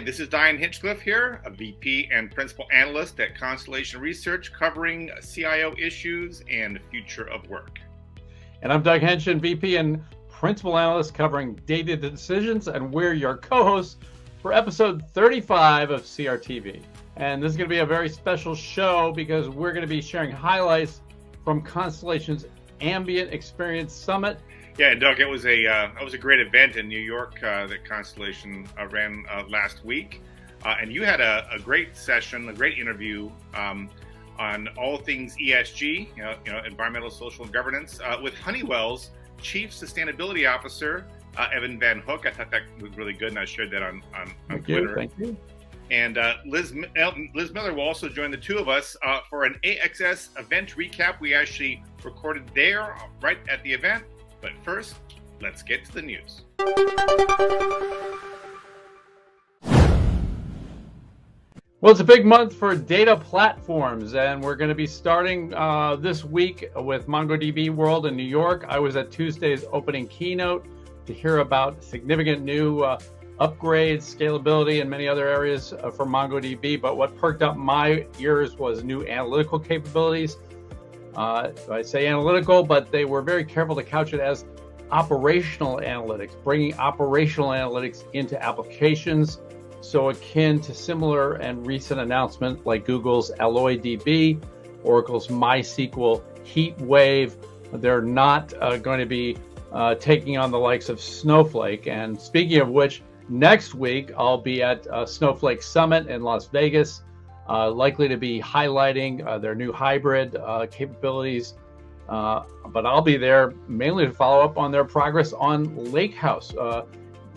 this is Diane Hinchcliffe here, a VP and Principal Analyst at Constellation Research, covering CIO issues and the future of work. And I'm Doug Henshin, VP and Principal Analyst, covering data decisions, and we're your co-hosts for episode 35 of CRTV. And this is going to be a very special show because we're going to be sharing highlights from Constellation's Ambient Experience Summit. Yeah, Doug, it was a great event in New York that Constellation ran last week, and you had a great session, a great interview on all things ESG, environmental, social, and governance, with Honeywell's Chief Sustainability Officer, Evan Van Hook. I thought that was really good, and I shared that on Twitter. Thank you. And Liz Miller will also join the two of us for an AXS event recap. We actually recorded there right at the event. But first, let's get to the news. Well, it's a big month for data platforms, and we're going to be starting this week with MongoDB World in New York. I was at Tuesday's opening keynote to hear about significant new upgrades, scalability, and many other areas for MongoDB. But what perked up my ears was new analytical capabilities. I say analytical, but they were very careful to couch it as operational analytics, bringing operational analytics into applications. So akin to similar and recent announcement like Google's AlloyDB, Oracle's MySQL HeatWave. They're not going to be taking on the likes of Snowflake. And speaking of which, next week I'll be at Snowflake Summit in Las Vegas. Likely to be highlighting their new hybrid capabilities, but I'll be there mainly to follow up on their progress on Lakehouse,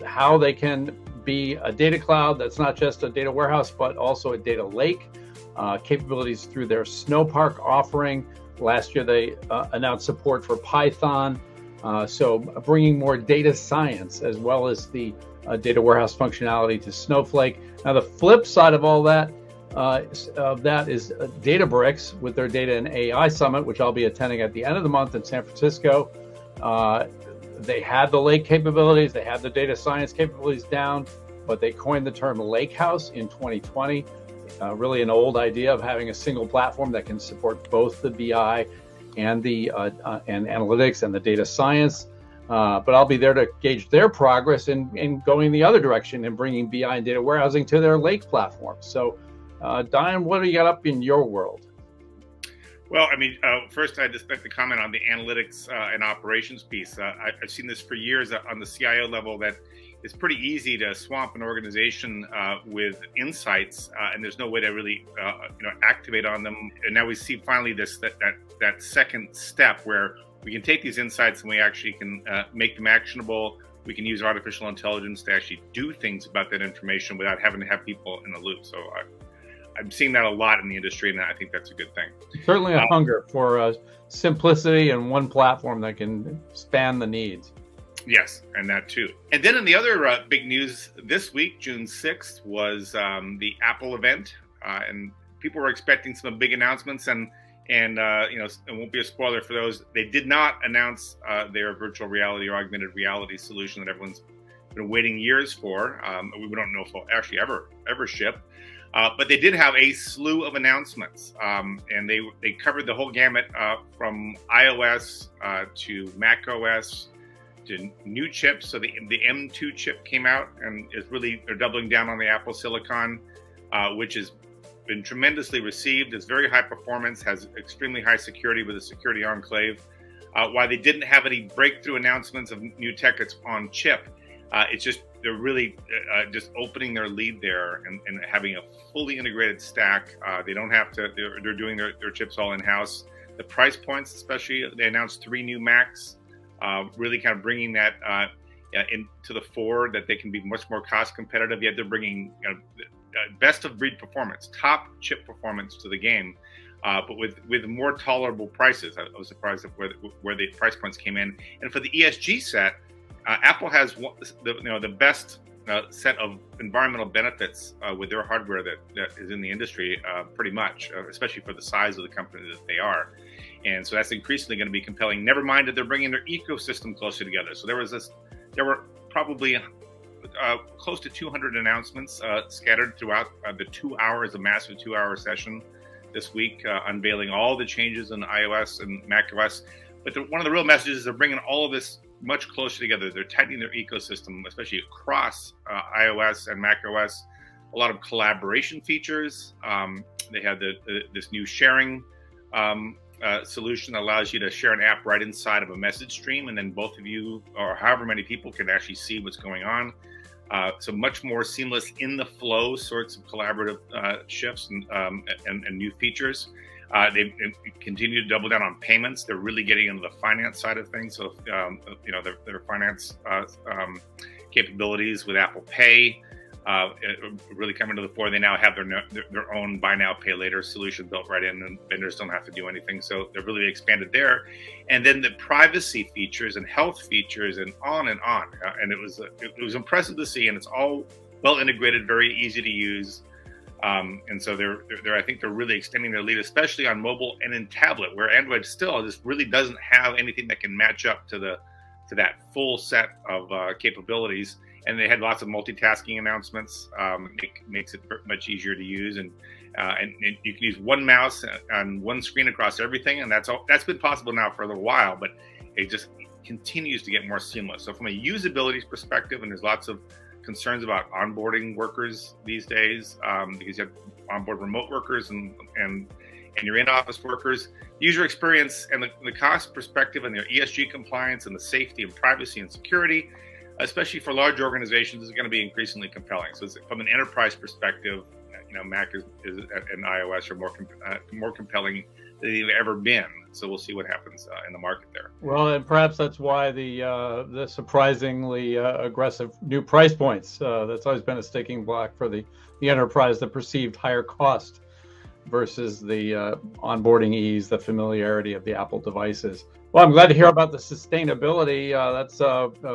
how they can be a data cloud that's not just a data warehouse, but also a data lake, capabilities through their Snowpark offering. Last year, they announced support for Python, so bringing more data science as well as the data warehouse functionality to Snowflake. Now, the flip side of all that, is Databricks with their Data and AI Summit, which I'll be attending at the end of the month in San Francisco. They had the lake capabilities, they had the data science capabilities down, but they coined the term Lakehouse in 2020. Really an old idea of having a single platform that can support both the BI and the and analytics and the data science. But I'll be there to gauge their progress in going the other direction and bringing BI and data warehousing to their lake platform. So, Diane, what do you got up in your world? Well, I mean, first I'd just like to comment on the analytics and operations piece. I've seen this for years on the CIO level, that it's pretty easy to swamp an organization with insights, and there's no way to really activate on them. And now we see finally that second step where we can take these insights and we actually can make them actionable. We can use artificial intelligence to actually do things about that information without having to have people in the loop. So I'm seeing that a lot in the industry, and I think that's a good thing. Certainly a hunger for simplicity and one platform that can span the needs. Yes, and that too. And then in the other big news this week, June 6th, was the Apple event, and people were expecting some big announcements, and it won't be a spoiler for those. They did not announce their virtual reality or augmented reality solution that everyone's been waiting years for. We don't know if they'll actually ever ship. But they did have a slew of announcements, and they covered the whole gamut from iOS to Mac OS to new chips. So the M2 chip came out, and they're doubling down on the Apple Silicon, which has been tremendously received. It's very high performance, has extremely high security with a security enclave. While they didn't have any breakthrough announcements of new tech that's on chip, it's just they're really just opening their lead there and having a fully integrated stack. They don't have to. They're doing their chips all in house. The price points, especially, they announced 3 new Macs, really kind of bringing that into the fore, that they can be much more cost competitive. Yet they're bringing best of breed performance, top chip performance to the game, but with more tolerable prices. I was surprised at where the price points came in. And for the ESG set, Apple has the best set of environmental benefits with their hardware that is in the industry, pretty much, especially for the size of the company that they are. And so that's increasingly going to be compelling. Never mind that they're bringing their ecosystem closer together. So there were probably close to 200 announcements scattered throughout the 2 hours, a massive 2-hour session this week, unveiling all the changes in iOS and macOS. But one of the real messages is they're bringing all of this much closer together. They're tightening their ecosystem, especially across iOS and macOS. A lot of collaboration features. They have this new sharing solution that allows you to share an app right inside of a message stream, and then both of you, or however many people, can actually see what's going on. So much more seamless in the flow sorts of collaborative shifts and new features. They continue to double down on payments. They're really getting into the finance side of things. So, their finance capabilities with Apple Pay really coming to the fore. They now have their own buy now, pay later solution built right in, and vendors don't have to do anything. So they're really expanded there. And then the privacy features and health features and on and on. And it was impressive to see, and it's all well integrated, very easy to use. And so I think they're really extending their lead, especially on mobile and in tablet, where Android still just really doesn't have anything that can match up to that full set of capabilities. And they had lots of multitasking announcements. Makes it much easier to use, and you can use one mouse on one screen across everything, and that's been possible now for a little while, but it just continues to get more seamless. So from a usability perspective, and there's lots of concerns about onboarding workers these days, because you have onboard remote workers and your in-office workers. User experience and the cost perspective and their ESG compliance and the safety and privacy and security, especially for large organizations, is going to be increasingly compelling. So from an enterprise perspective, Mac and iOS are more compelling than they've ever been. So we'll see what happens in the market there. Well, and perhaps that's why the surprisingly aggressive new price points. That's always been a sticking block for the enterprise, the perceived higher cost versus the onboarding ease, the familiarity of the Apple devices. Well, I'm glad to hear about the sustainability. That's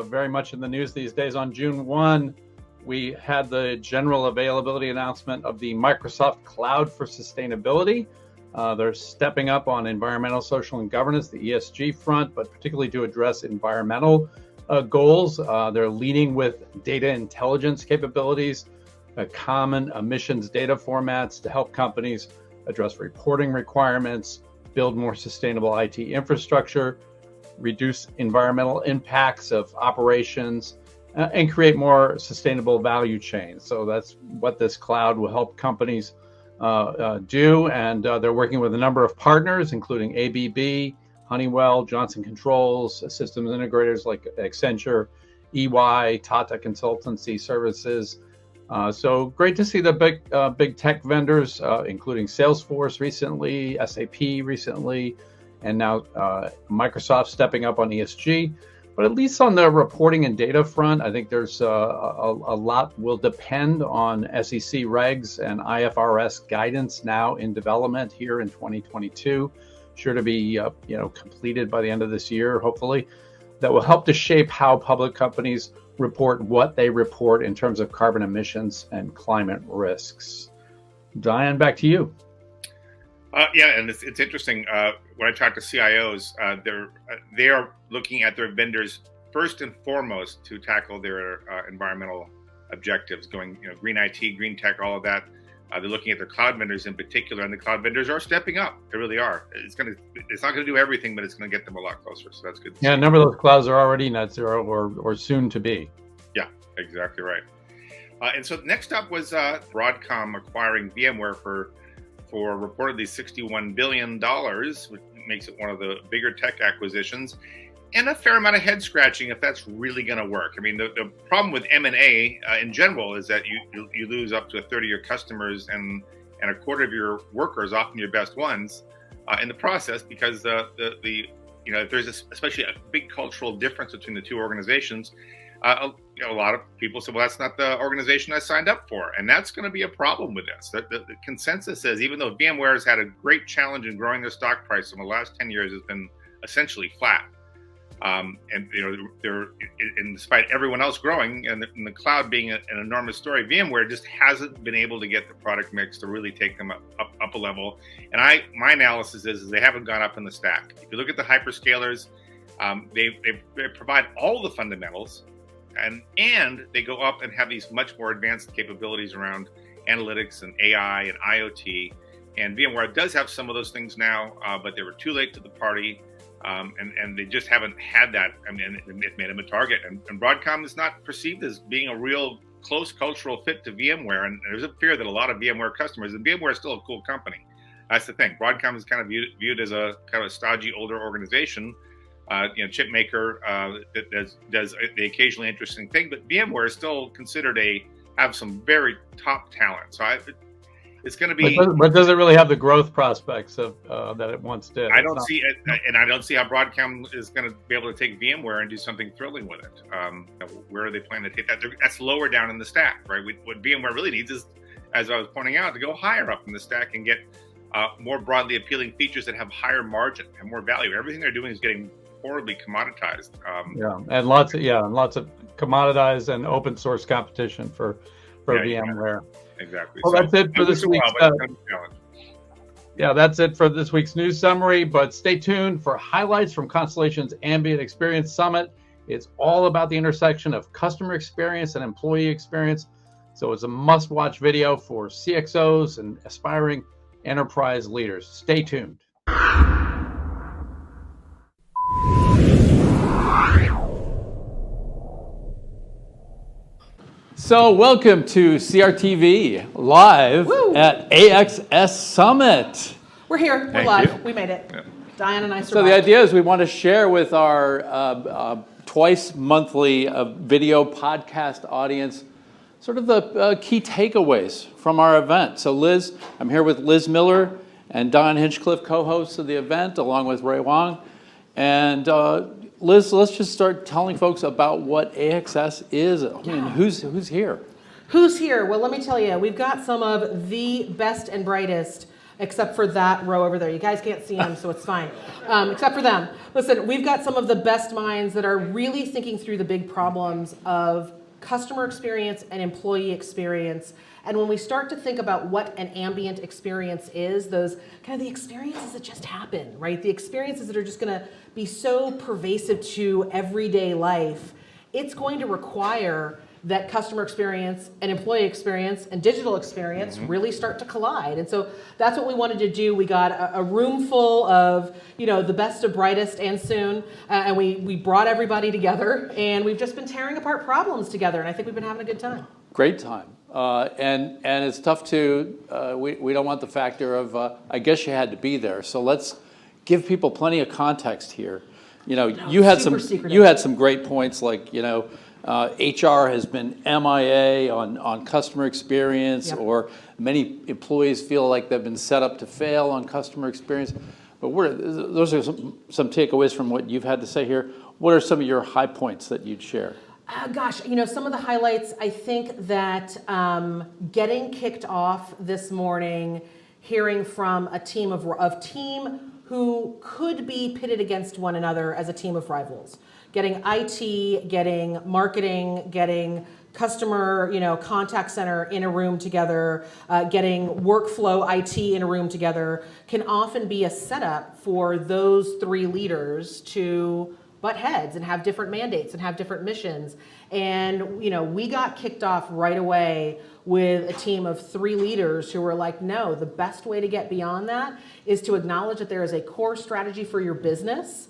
very much in the news these days. On June 1, we had the general availability announcement of the Microsoft Cloud for Sustainability. They're stepping up on environmental, social, and governance, the ESG front, but particularly to address environmental goals. They're leading with data intelligence capabilities, common emissions data formats to help companies address reporting requirements, build more sustainable IT infrastructure, reduce environmental impacts of operations, and create more sustainable value chains. So that's what this cloud will help companies do. And they're working with a number of partners, including ABB, Honeywell, Johnson Controls, systems integrators like Accenture, EY, Tata Consultancy Services. So great to see the big tech vendors, including Salesforce recently, SAP recently, and now Microsoft stepping up on ESG. But at least on the reporting and data front, I think there's a lot will depend on SEC regs and IFRS guidance now in development here in 2022, sure to be completed by the end of this year, hopefully. That will help to shape how public companies report what they report in terms of carbon emissions and climate risks. Diane, back to you. Yeah, and it's interesting. When I talk to CIOs, they are looking at their vendors first and foremost to tackle their environmental objectives, going green IT, green tech, all of that. They're looking at their cloud vendors in particular, and the cloud vendors are stepping up. They really are. It's not going to do everything, but it's going to get them a lot closer. So that's good. Yeah, a number of those clouds are already net zero or soon to be. Yeah, exactly right. And so next up was Broadcom acquiring VMware for reportedly $61 billion, which makes it one of the bigger tech acquisitions, and a fair amount of head scratching if that's really going to work. I mean, the problem with M&A in general is that you lose up to a third of your customers and a quarter of your workers, often your best ones, in the process, because if there's especially a big cultural difference between the two organizations. A lot of people say, well, that's not the organization I signed up for. And that's going to be a problem with this. The consensus is, even though VMware has had a great challenge in growing their stock price in the last 10 years, has been essentially flat. Despite everyone else growing and the cloud being an enormous story, VMware just hasn't been able to get the product mix to really take them up a level. And my analysis is they haven't gone up in the stack. If you look at the hyperscalers, they provide all the fundamentals. and they go up and have these much more advanced capabilities around analytics and AI and IoT. And VMware does have some of those things now, but they were too late to the party, and they just haven't had that. I mean, it made them a target. And Broadcom is not perceived as being a real close cultural fit to VMware. And there's a fear that a lot of VMware customers, and VMware is still a cool company. That's the thing. Broadcom is kind of viewed as a kind of stodgy older organization, chip maker that does the occasionally interesting thing. But VMware is still considered have some very top talent. So it's going to be. But does it really have the growth prospects of that it once did? I don't see it, and I don't see how Broadcom is going to be able to take VMware and do something thrilling with it. Where are they planning to take that? That's lower down in the stack, right? What VMware really needs is, as I was pointing out, to go higher up in the stack and get more broadly appealing features that have higher margin and more value. Everything they're doing is getting horribly commoditized. And lots of commoditized and open source competition for VMware. Exactly. Well, that's it for this week's. That's it for this week's news summary. But stay tuned for highlights from Constellation's Ambient Experience Summit. It's all about the intersection of customer experience and employee experience. So it's a must-watch video for CXOs and aspiring enterprise leaders. Stay tuned. So welcome to CRTV live at AXS Summit. We're here. We're live. We made it. Yeah. Diane and I survived. So the idea is we want to share with our twice monthly video podcast audience sort of the key takeaways from our event. So Liz, I'm here with Liz Miller and Don Hinchcliffe, co-hosts of the event, along with Ray Wang. And Liz, let's just start telling folks about what AXS is. I mean, who's here? Who's here? Well, let me tell you, we've got some of the best and brightest, except for that row over there. You guys can't see them, so it's fine. Except for them. Listen, we've got some of the best minds that are really thinking through the big problems of customer experience and employee experience. And when we start to think about what an ambient experience is, those kind of the experiences that just happen, right? The experiences that are just going to be so pervasive to everyday life, it's going to require that customer experience and employee experience and digital experience really start to collide. And so that's what we wanted to do. We got a room full of, the best of brightest and soon, and we brought everybody together, and we've just been tearing apart problems together, and I think we've been having a good time. Great time. And it's tough to, we don't want the factor of, I guess you had to be there. So let's give people plenty of context here. You had some great points like, HR has been MIA on customer experience, or many employees feel like they've been set up to fail on customer experience. But those are some takeaways from what you've had to say here. What are some of your high points that you'd share? Some of the highlights, I think that getting kicked off this morning, hearing from a team who could be pitted against one another as a team of rivals. Getting IT, getting marketing, getting customer, contact center in a room together, getting workflow IT in a room together can often be a setup for those three leaders to butt heads and have different mandates and have different missions. And, we got kicked off right away with a team of three leaders who were like, no, the best way to get beyond that is to acknowledge that there is a core strategy for your business.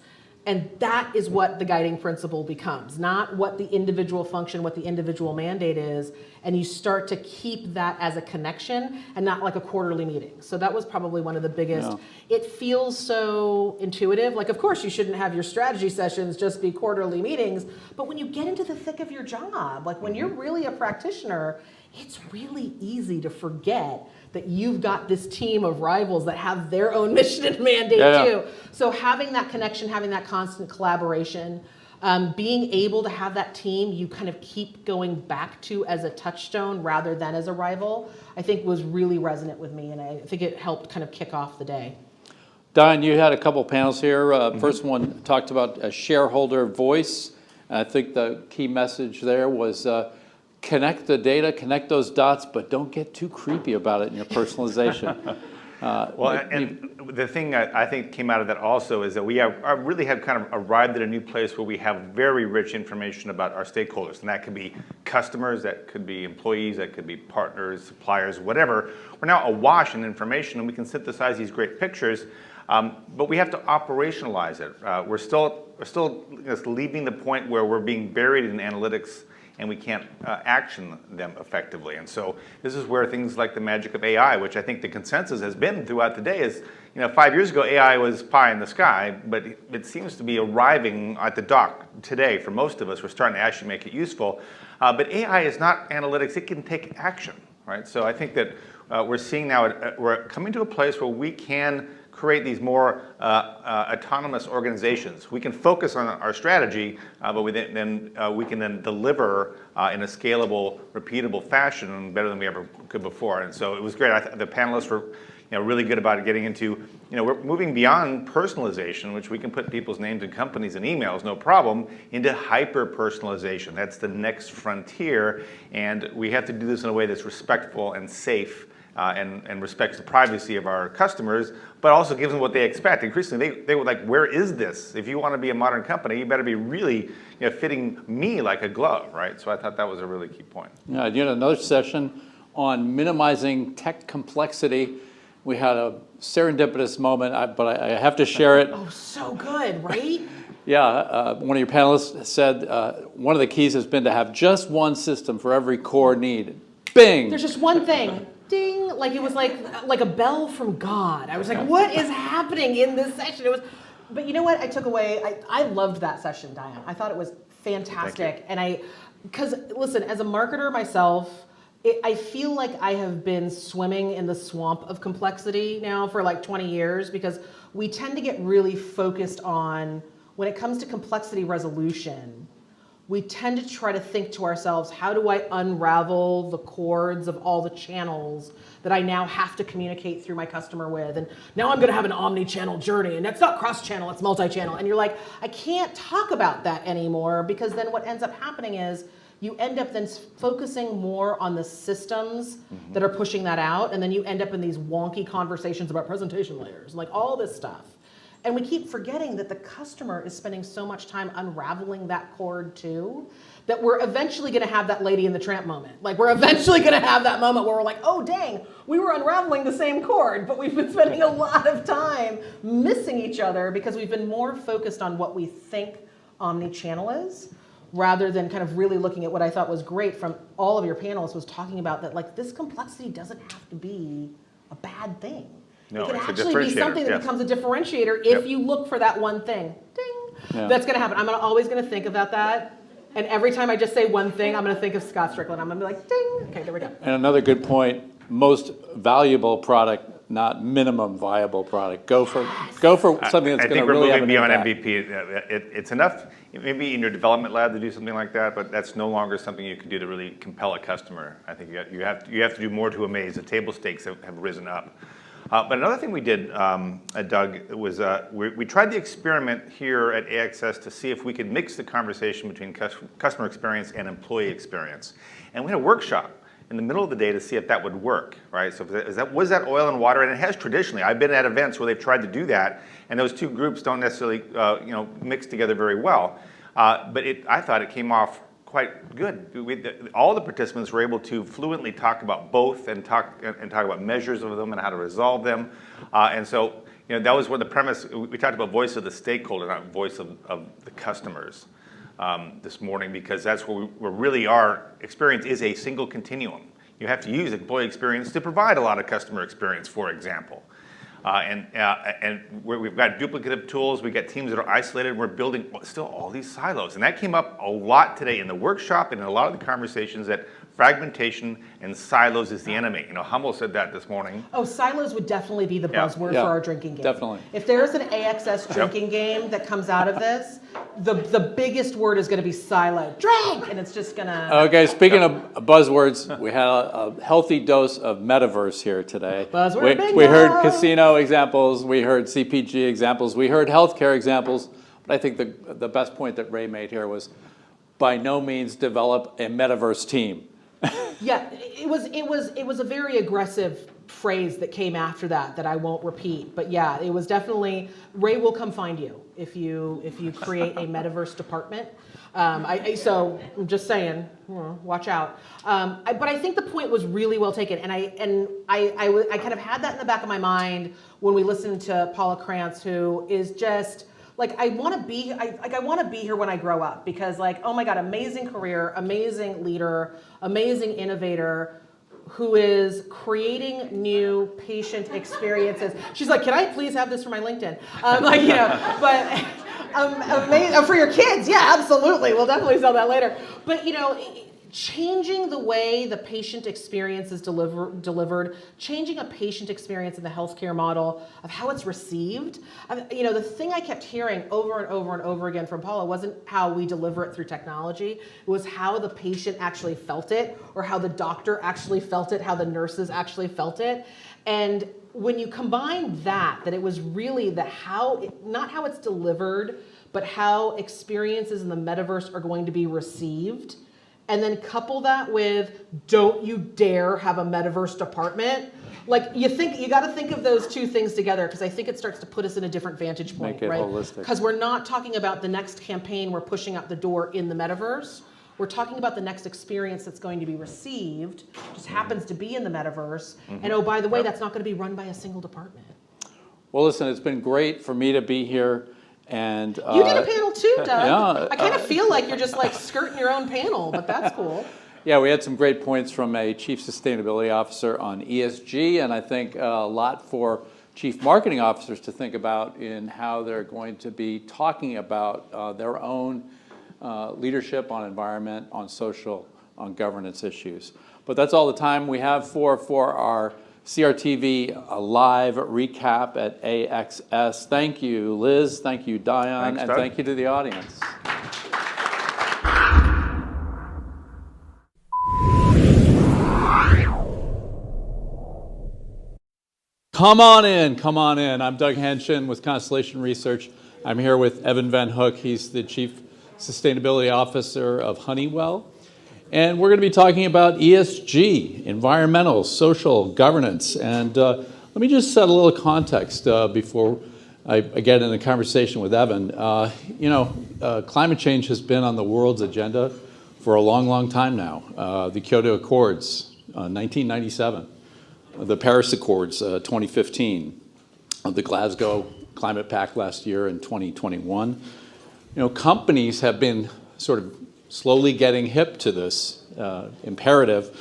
And that is what the guiding principle becomes, not what the individual function, what the individual mandate is. And you start to keep that as a connection and not like a quarterly meeting. So that was probably one of the biggest. Yeah. It feels so intuitive. Like, of course, you shouldn't have your strategy sessions just be quarterly meetings. But when you get into the thick of your job, like when you're really a practitioner, it's really easy to forget that you've got this team of rivals that have their own mission and mandate too. So having that connection, having that constant collaboration, being able to have that team you kind of keep going back to as a touchstone rather than as a rival, I think was really resonant with me, and I think it helped kind of kick off the day. Don, you had a couple panels here. First one talked about a shareholder voice. I think the key message there was connect the data, connect those dots, but don't get too creepy about it in your personalization. And the thing I think came out of that also is that we really have kind of arrived at a new place where we have very rich information about our stakeholders. And that could be customers, that could be employees, that could be partners, suppliers, whatever. We're now awash in information, and we can synthesize these great pictures. But we have to operationalize it. We're still leaving the point where we're being buried in analytics and we can't action them effectively. And so this is where things like the magic of AI, which I think the consensus has been throughout the day, is 5 years ago AI was pie in the sky, but it seems to be arriving at the dock today for most of us. We're starting to actually make it useful. But AI is not analytics, it can take action, right? So I think that we're seeing now, we're coming to a place where we can create these more autonomous organizations. We can focus on our strategy, but we can then deliver in a scalable, repeatable fashion better than we ever could before. And so it was great. The panelists were really good about getting into, we're moving beyond personalization, which we can put people's names and companies and emails, no problem, into hyper-personalization. That's the next frontier, and we have to do this in a way that's respectful and safe, and respects the privacy of our customers, but also gives them what they expect. Increasingly, they were like, where is this? If you want to be a modern company, you better be really fitting me like a glove, right? So I thought that was a really key point. Yeah, another session on minimizing tech complexity. We had a serendipitous moment, but I have to share it. Oh, so good, right? Yeah, one of your panelists said one of the keys has been to have just one system for every core need. Bing! There's just one thing. Ding! Like it was like a bell from God. I was like, what is happening in this session? But you know what? I took away. I loved that session, Diane. I thought it was fantastic. And because listen, as a marketer myself, I feel like I have been swimming in the swamp of complexity now for like 20 years because we tend to get really focused on when it comes to complexity resolution. We tend to try to think to ourselves, how do I unravel the cords of all the channels that I now have to communicate through my customer with? And now I'm going to have an omni-channel journey, and that's not cross-channel, it's multi-channel. And you're like, I can't talk about that anymore, because then what ends up happening is you end up then focusing more on the systems that are pushing that out, and then you end up in these wonky conversations about presentation layers, like all this stuff. And we keep forgetting that the customer is spending so much time unraveling that cord too, that we're eventually gonna have that Lady in the Tramp moment. Like we're eventually gonna have that moment where we're like, oh dang, we were unraveling the same cord, but we've been spending a lot of time missing each other because we've been more focused on what we think omni-channel is, rather than kind of really looking at what I thought was great from all of your panelists was talking about that like this complexity doesn't have to be a bad thing. No, it can it's actually be something that becomes a differentiator if you look for that one thing. Ding! That's going to happen. I'm always going to think about that. And every time I just say one thing, I'm going to think of Scott Strickland. I'm going to be like, ding! Okay, there we go. And another good point, most valuable product, not minimum viable product. Go for something that's going to really have an impact. I think we're moving beyond MVP. It's enough maybe in your development lab to do something like that, but that's no longer something you can do to really compel a customer. I think you have to do more to amaze. The table stakes have risen up. But another thing we did, Doug, was we tried the experiment here at AXS to see if we could mix the conversation between customer experience and employee experience. And we had a workshop in the middle of the day to see if that would work, right? So was that oil and water? And it has traditionally. I've been at events where they've tried to do that, and those two groups don't necessarily mix together very well. But I thought it came off quite good. All the participants were able to fluently talk about both and talk about measures of them and how to resolve them. And so that was where the premise, we talked about voice of the stakeholder, not voice of the customers this morning, because that's where really our experience is a single continuum. You have to use employee experience to provide a lot of customer experience, for example. And we've got duplicative tools, we've got teams that are isolated, we're building still all these silos. And that came up a lot today in the workshop and in a lot of the conversations, that fragmentation and silos is the enemy. Hummel said that this morning. Oh, silos would definitely be the buzzword for our drinking game. Definitely. If there's an AXS drinking game that comes out of this, the biggest word is going to be silo. Drink! And it's just going to... Okay, speaking of buzzwords, we had a healthy dose of metaverse here today. Buzzword bingo! We heard casino examples, we heard CPG examples, we heard healthcare examples, but I think the best point that Ray made here was by no means develop a metaverse team. Yeah, it was a very aggressive phrase that came after that I won't repeat. But yeah, it was definitely, Ray will come find you if you create a metaverse department. So I'm just saying, watch out. But I think the point was really well taken, and I kind of had that in the back of my mind when we listened to Paula Krantz, who is just like, I want to be here when I grow up, because like, oh my God, amazing career, amazing leader, amazing innovator, who is creating new patient experiences. She's like, can I please have this for my LinkedIn? But amazing for your kids. Yeah, absolutely. We'll definitely sell that later. But changing the way the patient experience is delivered, changing a patient experience in the healthcare model of how it's received. The thing I kept hearing over and over and over again from Paula wasn't how we deliver it through technology. It was how the patient actually felt it, or how the doctor actually felt it, how the nurses actually felt it. And when you combine that it was really not how it's delivered, but how experiences in the metaverse are going to be received, and then couple that with, don't you dare have a metaverse department. Like, you got to think of those two things together, because I think it starts to put us in a different vantage point, Make it right? holistic. Because we're not talking about the next campaign we're pushing out the door in the metaverse. We're talking about the next experience that's going to be received, just happens to be in the metaverse. And oh, by the way, that's not going to be run by a single department. Well, listen, it's been great for me to be here. And you did a panel too, Doug. Yeah, I kind of feel like you're just like skirting your own panel, but that's cool. Yeah, we had some great points from a chief sustainability officer on ESG, and I think a lot for chief marketing officers to think about in how they're going to be talking about their own leadership on environment, on social, on governance issues. But that's all the time we have for our CRTV live recap at AXS. Thank you, Liz. Thank you, Diane. Thanks, and Doug. thank you to the audience. Come on in. I'm Doug Henshin with Constellation Research. I'm here with Evan Van Hook. He's the Chief Sustainability Officer of Honeywell. And we're going to be talking about ESG, environmental, social, governance. And let me just set a little context before I get in a conversation with Evan. Climate change has been on the world's agenda for a long, long time now. The Kyoto Accords, 1997. The Paris Accords, 2015. The Glasgow Climate Pact last year in 2021. Companies have been sort of slowly getting hip to this imperative.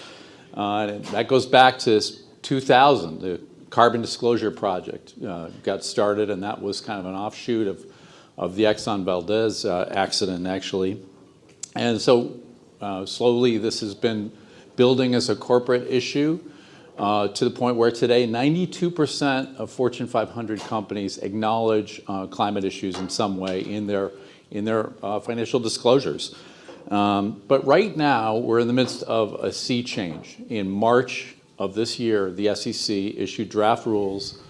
And that goes back to 2000. The Carbon Disclosure Project got started, and that was kind of an offshoot of the Exxon Valdez accident, actually. And so slowly this has been building as a corporate issue to the point where today 92% of Fortune 500 companies acknowledge climate issues in some way in their financial disclosures. But right now, we're in the midst of a sea change. In March of this year, the SEC issued draft rules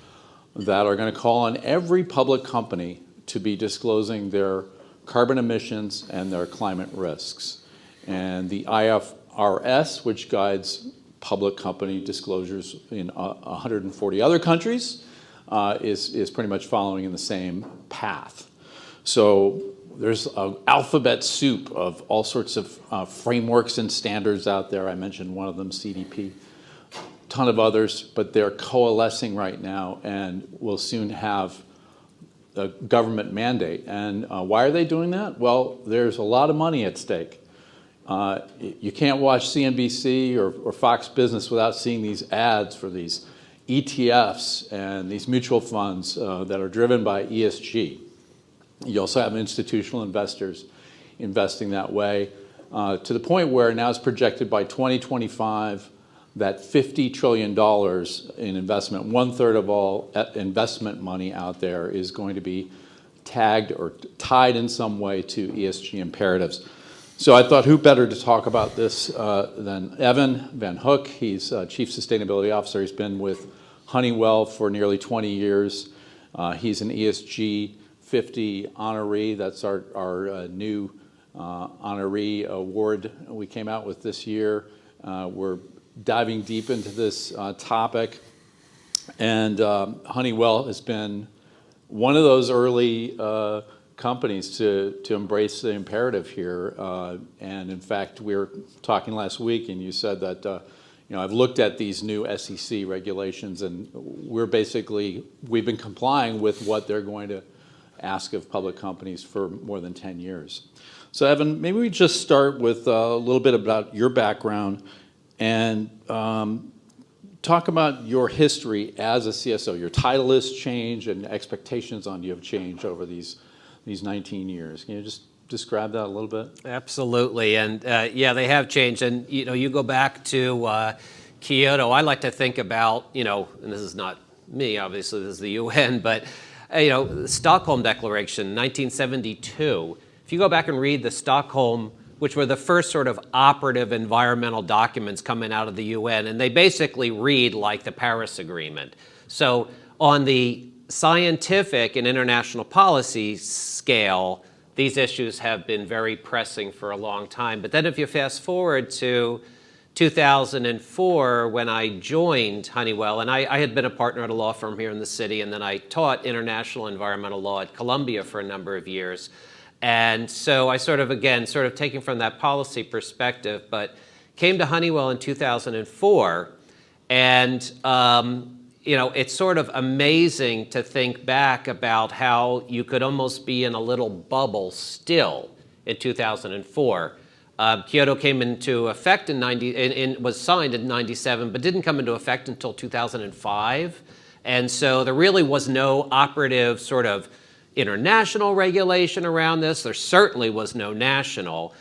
that are going to call on every public company to be disclosing their carbon emissions and their climate risks. And the IFRS, which guides public company disclosures in 140 other countries, is pretty much following in the same path. So there's an alphabet soup of all sorts of frameworks and standards out there. I mentioned one of them, CDP. A ton of others, but they're coalescing right now and will soon have a government mandate. And why are they doing that? Well, there's a lot of money at stake. You can't watch CNBC or Fox Business without seeing these ads for these ETFs and these mutual funds that are driven by ESG. You also have institutional investors investing that way to the point where now it's projected by 2025 that $50 trillion in investment, 1/3 of all investment money out there, is going to be tagged or tied in some way to ESG imperatives. So I thought, who better to talk about this than Evan Van Hook. He's Chief Sustainability Officer. He's been with Honeywell for nearly 20 years. He's an ESG 50 honoree. That's our new honoree award we came out with this year. We're diving deep into this topic. And Honeywell has been one of those early companies to embrace the imperative here. And in fact, we were talking last week, and you said that I've looked at these new SEC regulations, and we've been complying with what they're going to ask of public companies for more than 10 years. So Evan, maybe we just start with a little bit about your background and talk about your history as a CSO. Your title has changed and expectations on you have changed over these 19 years. Can you just describe that a little bit? Absolutely, and yeah, they have changed. And you go back to Kyoto. I like to think about, and this is not me, obviously, this is the UN, but the Stockholm Declaration, 1972. If you go back and read the Stockholm, which were the first sort of operative environmental documents coming out of the UN, and they basically read like the Paris Agreement. So on the scientific and international policy scale, these issues have been very pressing for a long time. But then if you fast forward to 2004, when I joined Honeywell, and I had been a partner at a law firm here in the city, and then I taught international environmental law at Columbia for a number of years. And so I sort of taking from that policy perspective, but came to Honeywell in 2004, and it's sort of amazing to think back about how you could almost be in a little bubble still in 2004. Kyoto came into effect in was signed in 97, but didn't come into effect until 2005. And so there really was no operative sort of international regulation around this. There certainly was no national.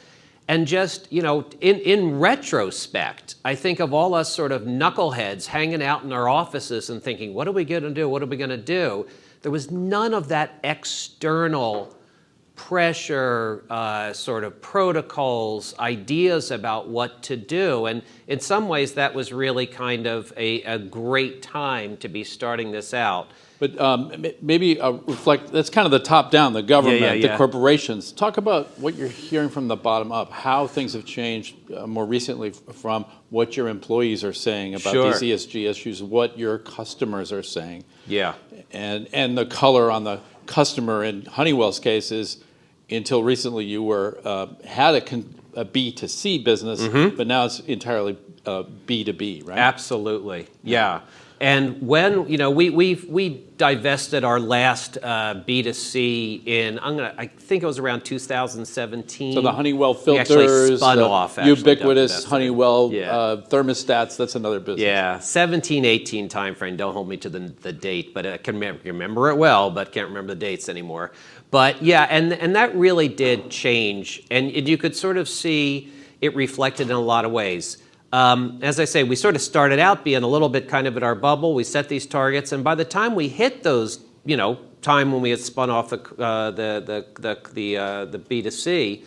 And just, in retrospect, I think of all us sort of knuckleheads hanging out in our offices and thinking, what are we going to do? What are we going to do? There was none of that external pressure, sort of protocols, ideas about what to do. And in some ways, that was really kind of a great time to be starting this out. But maybe reflect, that's kind of the top down, the government, the corporations. Talk about what you're hearing from the bottom up, how things have changed more recently from what your employees are saying about these ESG issues, what your customers are saying. Yeah. And the color on the customer in Honeywell's case is, until recently you had a B2C business, but now it's entirely B2B, right? Absolutely, yeah. And when we divested our last B2C in I think it was around 2017. So the Honeywell filters, we actually spun off, ubiquitous Honeywell thermostats. That's another business. Yeah, 17, 18 timeframe. Don't hold me to the date, but I can remember it well, but can't remember the dates anymore. But yeah, and that really did change, and you could sort of see it reflected in a lot of ways. As I say, we sort of started out being a little bit kind of at our bubble. We set these targets, and by the time we hit those, time when we had spun off the B2C,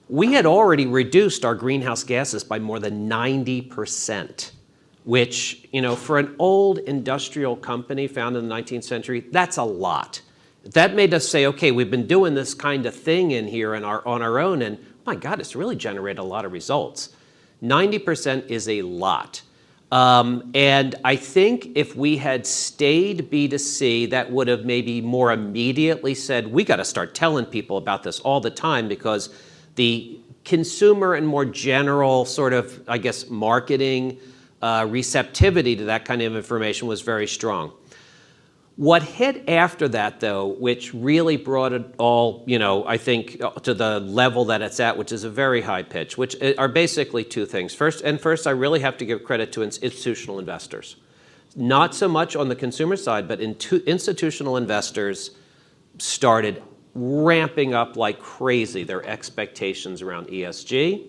we had already reduced our greenhouse gases by more than 90%, which, for an old industrial company founded in the 19th century, that's a lot. That made us say, okay, we've been doing this kind of thing in here on our own, and my God, it's really generated a lot of results. 90% is a lot. And I think if we had stayed B2C, that would have maybe more immediately said, we got to start telling people about this all the time, because the consumer and more general sort of, I guess, marketing receptivity to that kind of information was very strong. What hit after that, though, which really brought it all, I think, to the level that it's at, which is a very high pitch, which are basically two things. First, I really have to give credit to institutional investors. Not so much on the consumer side, but institutional investors started ramping up like crazy their expectations around ESG.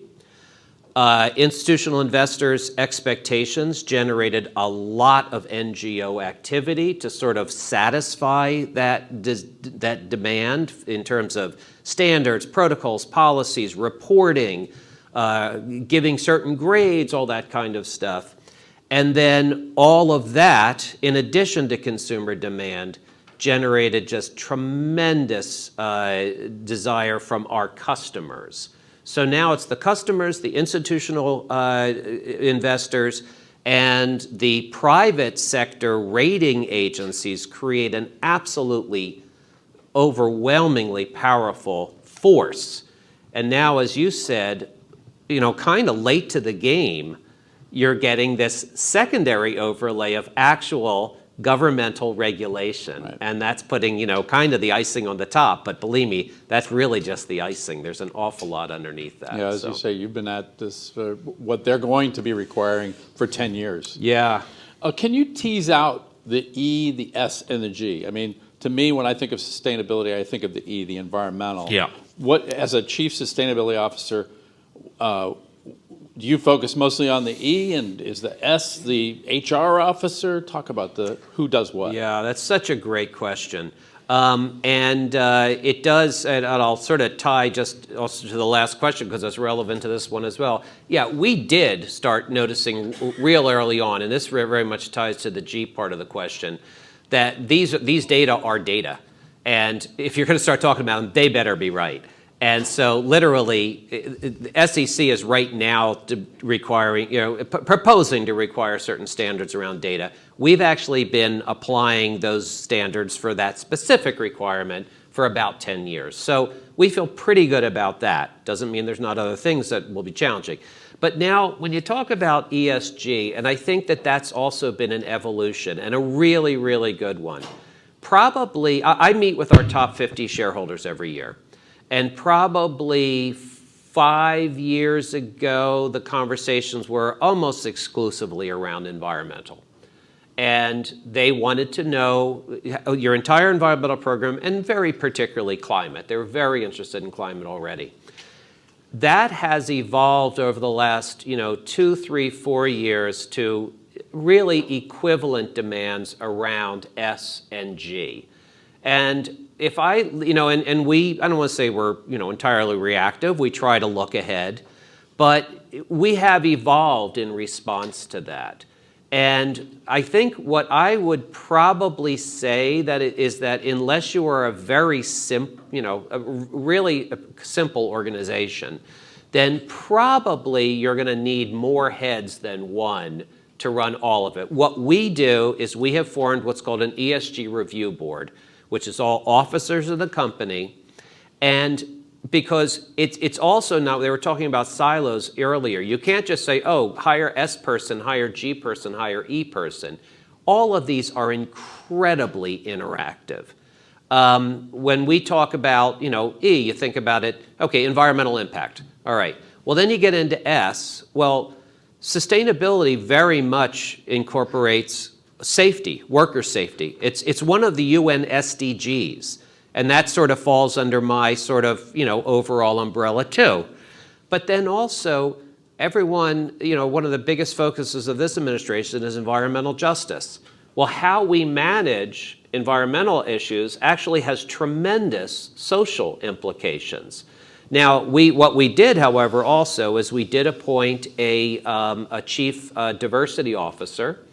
Institutional investors' expectations generated a lot of NGO activity to sort of satisfy that demand in terms of standards, protocols, policies, reporting, giving certain grades, all that kind of stuff. And then all of that, in addition to consumer demand, generated just tremendous desire from our customers. So now it's the customers, the institutional investors, And the private sector rating agencies create an absolutely overwhelmingly powerful force. And now, as you said, kind of late to the game, you're getting this secondary overlay of actual governmental regulation. Right. And that's putting, kind of the icing on the top. But believe me, that's really just the icing. There's an awful lot underneath that. Yeah, as you say, you've been at this, what they're going to be requiring for 10 years. Yeah. Can you tease out the E, the S, and the G? I mean, to me, when I think of sustainability, I think of the E, the environmental. Yeah. What, as a chief sustainability officer, do you focus mostly on the E, and is the S the HR officer? Talk about the who does what. Yeah, that's such a great question. It does, and I'll sort of tie just also to the last question because it's relevant to this one as well. Yeah, we did start noticing real early on, and this very much ties to the G part of the question, that these data are data. And if you're going to start talking about them, they better be right. And so literally, the SEC is right now proposing to require certain standards around data. We've actually been applying those standards for that specific requirement for about 10 years. So we feel pretty good about that. Doesn't mean there's not other things that will be challenging. But now, when you talk about ESG, and I think that that's also been an evolution and a really, really good one. Probably, I meet with our top 50 shareholders every year. And probably 5 years ago, the conversations were almost exclusively around environmental. And they wanted to know your entire environmental program, and very particularly climate. They were very interested in climate already. That has evolved over the last 2, 3, 4 years to really equivalent demands around S and G. And if I, and we, I don't want to say we're, entirely reactive. We try to look ahead. But we have evolved in response to that. And I think what I would probably say is that unless you are a very really simple organization, then probably you're going to need more heads than one to run all of it. What we do is we have formed what's called an ESG review board, which is all officers of the company. And because it's also now, they were talking about silos earlier. You can't just say, oh, hire S person, hire G person, hire E person. All of these are incredibly interactive. When we talk about, E, you think about it, okay, environmental impact. All right. Well, then you get into S. Well, sustainability very much incorporates safety, worker safety. It's one of the UN SDGs. And that sort of falls under my sort of, overall umbrella too. But then also, everyone, one of the biggest focuses of this administration is environmental justice. Well, how we manage environmental issues actually has tremendous social implications. Now, what we did, however, also is we did appoint a chief diversity officer.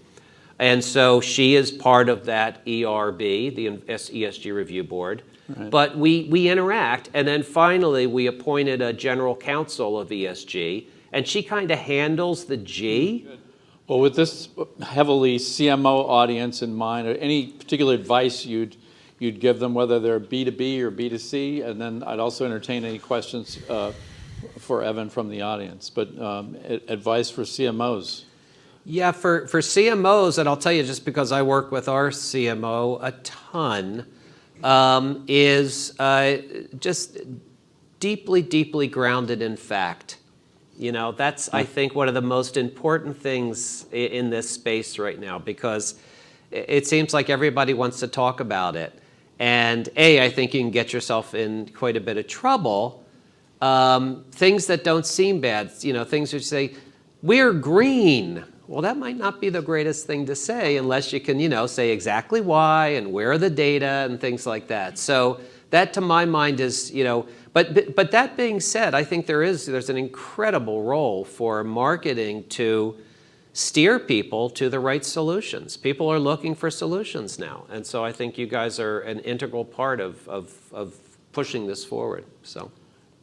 And so she is part of that ERB, the ESG review board. Right. But we interact. And then finally, we appointed a general counsel of ESG. And she kind of handles the G. Good. Well, with this heavily CMO audience in mind, or any particular advice you'd give them, whether they're B2B or B2C? And then I'd also entertain any questions for Evan from the audience. But advice for CMOs. Yeah, for CMOs, and I'll tell you just because I work with our CMO a ton, is just deeply, deeply grounded in fact. That's, I think, one of the most important things in this space right now, because it seems like everybody wants to talk about it. And I think you can get yourself in quite a bit of trouble. Things that don't seem bad, things that say, we're green. Well, that might not be the greatest thing to say unless you can, say exactly why and where are the data and things like that. So that, to my mind, is, but that being said, I think there's an incredible role for marketing to steer people to the right solutions. People are looking for solutions now. And so I think you guys are an integral part of pushing this forward. So,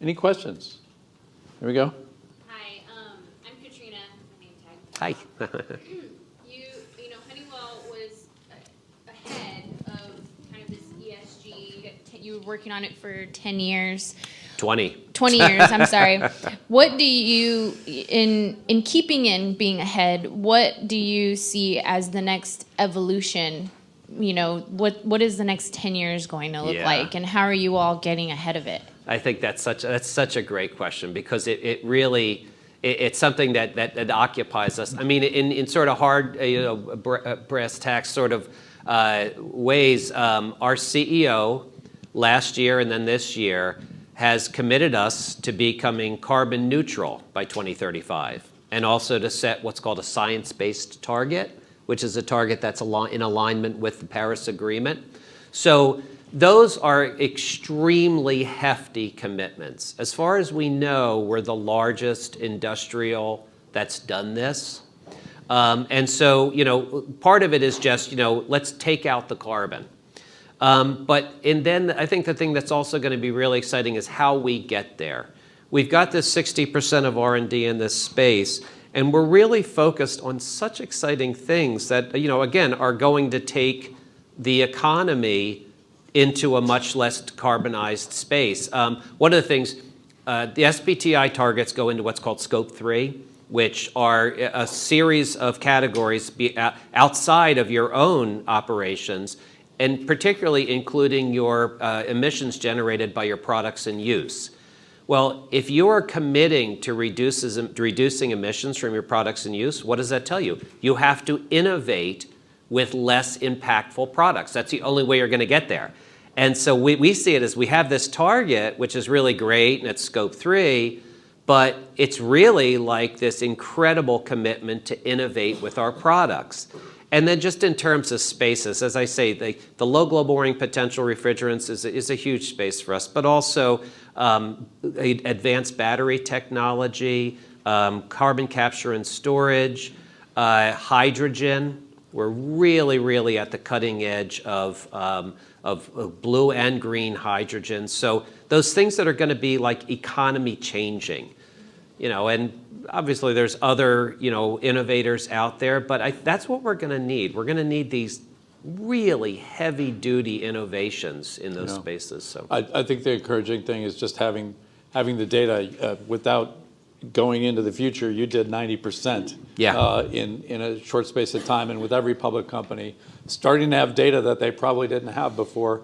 any questions? Here we go. Hi. You know, Honeywell was ahead of kind of this ESG. You were working on it for 10 years. 20 years, I'm sorry. What do you, in keeping in being ahead, what do you see as the next evolution? You know, what is the next 10 years going to look like, and how are you all getting ahead of it? I think that's such a great question, because it really, it's something that occupies us. I mean, in sort of hard, brass tacks sort of ways, our CEO last year and then this year has committed us to becoming carbon neutral by 2035, and also to set what's called a science-based target, which is a target that's in alignment with the Paris Agreement. So those are extremely hefty commitments. As far as we know, we're the largest industrial that's done this. And so, you know, part of it is just, you know, let's take out the carbon. And then I think the thing that's also going to be really exciting is how we get there. We've got this 60% of R&D in this space, and we're really focused on such exciting things that, you know, again, are going to take the economy into a much less carbonized space. One of the things, the SBTi targets go into what's called Scope 3, which are a series of categories outside of your own operations, and particularly including your emissions generated by your products in use. Well, if you're committing to reducing emissions from your products in use, what does that tell you? You have to innovate with less impactful products. That's the only way you're going to get there. And so we see it as we have this target, which is really great, and it's Scope 3, but it's really like this incredible commitment to innovate with our products. And then just in terms of spaces, as I say, the low global warming potential refrigerants is a huge space for us, but also advanced battery technology, carbon capture and storage, hydrogen. We're really, really at the cutting edge of blue and green hydrogen. So those things that are going to be like economy changing, you know, and obviously there's other, you know, innovators out there, but that's what we're going to need. We're going to need these really heavy duty innovations in those spaces. So I think the encouraging thing is just having the data without going into the future. You did 90% in a short space of time, and with every public company starting to have data that they probably didn't have before,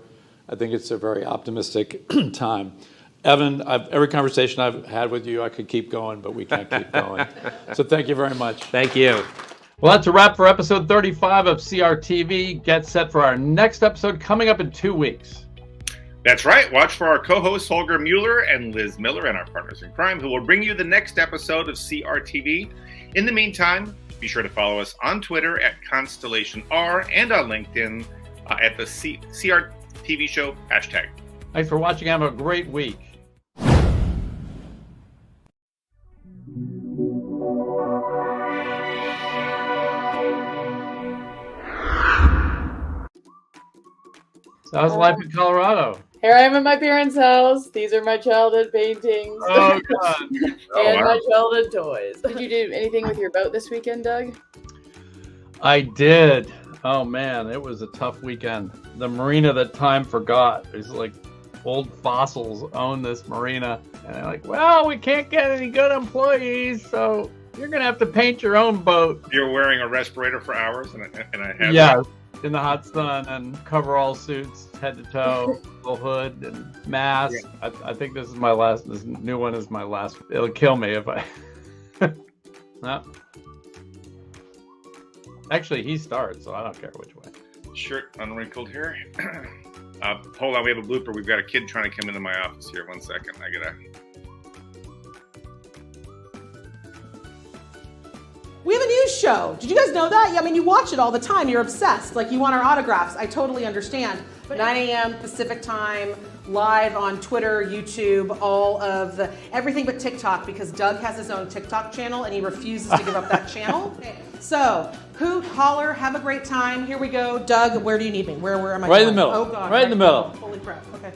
I think it's a very optimistic time. Evan, every conversation I've had with you, I could keep going, but we can't keep going. So thank you very much. Thank you. Well, that's a wrap for episode 35 of CRTV. Get set for our next episode coming up in 2 weeks. That's right. Watch for our co-hosts Holger Mueller and Liz Miller, and our partners in crime, who will bring you the next episode of CRTV. In the meantime, be sure to follow us on Twitter at ConstellationR and on LinkedIn at the CRTV show hashtag. Thanks for watching. Have a great week. So how's life in Colorado? Here I am at my parents' house. These are my childhood paintings. Oh, God. And my childhood toys. Did you do anything with your boat this weekend, Doug? I did. Oh, man, it was a tough weekend. The marina that time forgot. There's like old fossils own this marina. And they're like, well, we can't get any good employees, so you're going to have to paint your own boat. You're wearing a respirator for hours and a hat. Yeah, in the hot sun, and coverall suits, head to toe, little hood and mask. Yeah. I think this is my last. This new one is my last. It'll kill me if I. No. Actually, he starts, so I don't care which way. Shirt unwrinkled here. Hold on, we have a blooper. We've got a kid trying to come into my office here. 1 second. I gotta. We have a news show. Did you guys know that? Yeah, I mean, you watch it all the time. You're obsessed. Like, you want our autographs. I totally understand. But 9 a.m. Pacific time, live on Twitter, YouTube, all of the everything but TikTok, because Doug has his own TikTok channel and he refuses to give up that channel. So, hoot, holler, have a great time. Here we go. Doug, where do you need me? Where am I? Right going? in the middle. Oh God. Right in the middle. Holy crap. Okay.